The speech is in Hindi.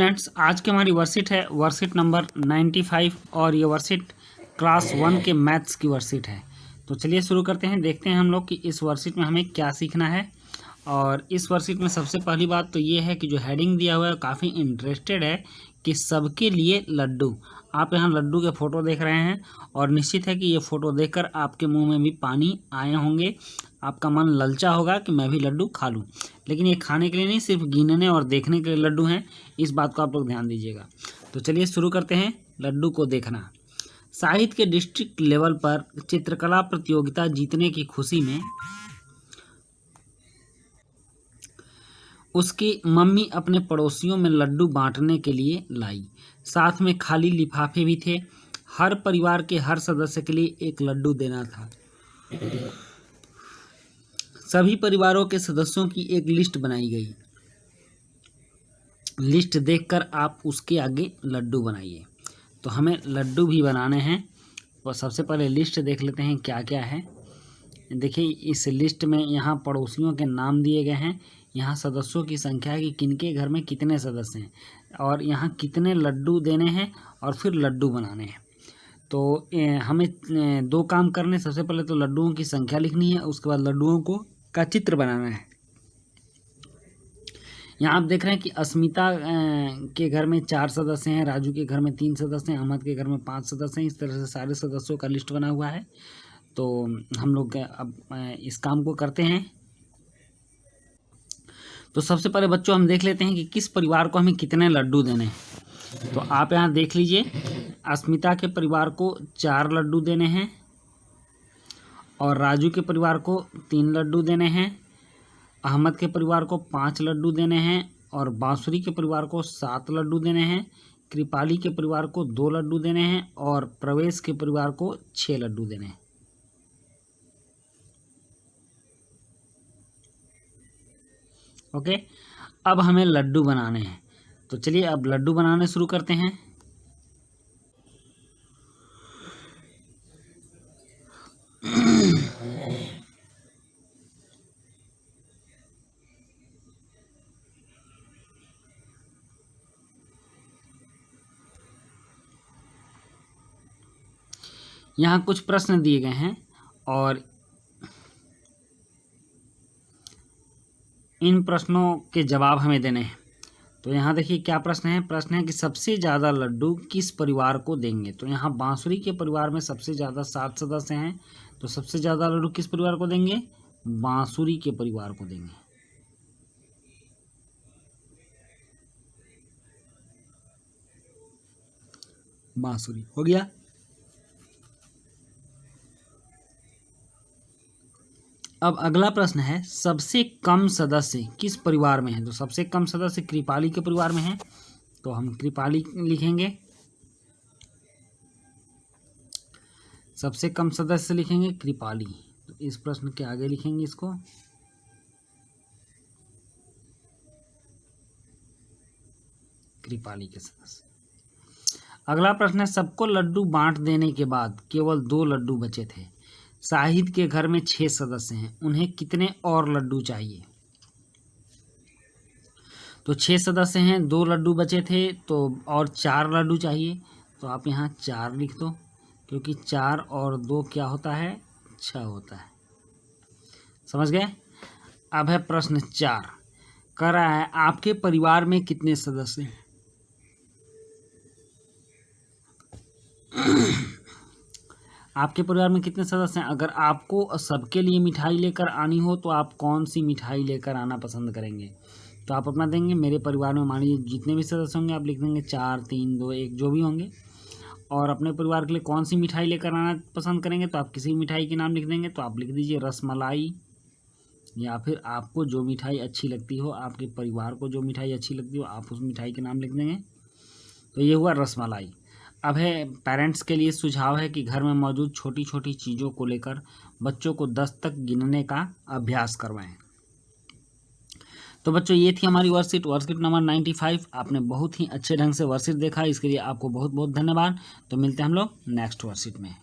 स्टूडेंट्स, आज की हमारी वर्कशीट है वर्कशीट नंबर 95 और ये वर्कशीट क्लास 1 के मैथ्स की वर्कशीट है। तो चलिए शुरू करते हैं, देखते हैं हम लोग कि इस वर्कशीट में हमें क्या सीखना है। और इस वर्कशीट में सबसे पहली बात तो ये है कि जो हेडिंग दिया हुआ है काफ़ी इंटरेस्टेड है कि सबके लिए लड्डू। आप यहाँ लड्डू के फ़ोटो देख रहे हैं और निश्चित है कि ये फ़ोटो देखकर आपके मुंह में भी पानी आए होंगे, आपका मन ललचा होगा कि मैं भी लड्डू खा लूँ। लेकिन ये खाने के लिए नहीं, सिर्फ गिनने और देखने के लिए लड्डू हैं, इस बात को आप लोग ध्यान दीजिएगा। तो चलिए शुरू करते हैं लड्डू को देखना। साहित्य के डिस्ट्रिक्ट लेवल पर चित्रकला प्रतियोगिता जीतने की खुशी में उसकी मम्मी अपने पड़ोसियों में लड्डू बांटने के लिए लाई। साथ में खाली लिफाफे भी थे। हर परिवार के हर सदस्य के लिए एक लड्डू देना था। सभी परिवारों के सदस्यों की एक लिस्ट बनाई गई। लिस्ट देखकर आप उसके आगे लड्डू बनाइए। तो हमें लड्डू भी बनाने हैं। और सबसे पहले लिस्ट देख लेते हैं क्या क्या है। देखिए, इस लिस्ट में यहाँ पड़ोसियों के नाम दिए गए हैं, यहाँ सदस्यों की संख्या है कि किनके घर में कितने सदस्य हैं, और यहाँ कितने लड्डू देने हैं और फिर लड्डू बनाने हैं। तो हमें दो काम करने, सबसे पहले तो लड्डुओं की संख्या लिखनी है, उसके बाद लड्डुओं का चित्र बनाना है। यहाँ आप देख रहे हैं कि अस्मिता के घर में 4 सदस्य हैं, राजू के घर में 3 सदस्य हैं, अहमद के घर में 5 सदस्य हैं। इस तरह से सारे सदस्यों का लिस्ट बना हुआ है। तो हम लोग अब इस काम को करते हैं। तो सबसे पहले बच्चों हम देख लेते हैं कि किस परिवार को हमें कितने लड्डू देने हैं। तो आप यहाँ देख लीजिए, अस्मिता के परिवार को 4 लड्डू देने हैं, और राजू के परिवार को 3 लड्डू देने हैं, अहमद के परिवार को 5 लड्डू देने हैं, और बांसुरी के परिवार को 7 लड्डू देने हैं, कृपाली के परिवार को 2 लड्डू देने हैं, और प्रवेश के परिवार को 6 लड्डू देने हैं। ओके, अब हमें लड्डू बनाने हैं। तो चलिए अब लड्डू बनाने शुरू करते हैं। यहाँ कुछ प्रश्न दिए गए हैं और इन प्रश्नों के जवाब हमें देने हैं। तो यहाँ देखिए क्या प्रश्न है। प्रश्न है कि सबसे ज़्यादा लड्डू किस परिवार को देंगे। तो यहाँ बांसुरी के परिवार में सबसे ज़्यादा 7 सदस्य हैं, तो सबसे ज़्यादा लड्डू किस परिवार को देंगे? बांसुरी के परिवार को देंगे। बांसुरी हो गया। अब अगला प्रश्न है, सबसे कम सदस्य किस परिवार में है। तो सबसे कम सदस्य कृपाली के परिवार में है, तो हम कृपाली लिखेंगे। सबसे कम सदस्य लिखेंगे कृपाली। तो इस प्रश्न के आगे लिखेंगे इसको। कृपाली के सदस्य। अगला प्रश्न है, सबको लड्डू बांट देने के बाद केवल 2 लड्डू बचे थे। शाहिद के घर में 6 सदस्य हैं, उन्हें कितने और लड्डू चाहिए। तो 6 सदस्य हैं, 2 लड्डू बचे थे, तो और 4 लड्डू चाहिए। तो आप यहाँ 4 लिख दो, क्योंकि 4 और 2 क्या होता है? 6 होता है। समझ गए। अब है प्रश्न 4, कह रहा है आपके परिवार में कितने सदस्य हैं। आपके परिवार में कितने सदस्य हैं। अगर आपको सबके लिए मिठाई लेकर आनी हो तो आप कौन सी मिठाई लेकर आना पसंद करेंगे। तो आप अपना देंगे। मेरे परिवार में मान लीजिए जितने भी सदस्य होंगे आप लिख देंगे 4, 3, 2, 1 जो भी होंगे। और अपने परिवार के लिए कौन सी मिठाई लेकर आना पसंद करेंगे, तो आप किसी मिठाई के नाम लिख देंगे। तो आप लिख दीजिए रसमलाई, या फिर आपको जो मिठाई अच्छी लगती हो, आपके परिवार को जो मिठाई अच्छी लगती हो, आप उस मिठाई के नाम लिख देंगे। तो ये हुआ रसमलाई। अब है पेरेंट्स के लिए सुझाव है कि घर में मौजूद छोटी छोटी चीज़ों को लेकर बच्चों को 10 तक गिनने का अभ्यास करवाएं। तो बच्चों, ये थी हमारी वर्कशीट नंबर 95। आपने बहुत ही अच्छे ढंग से वर्कशीट देखा, इसके लिए आपको बहुत बहुत धन्यवाद। तो मिलते हैं हम लोग नेक्स्ट वर्कशीट में।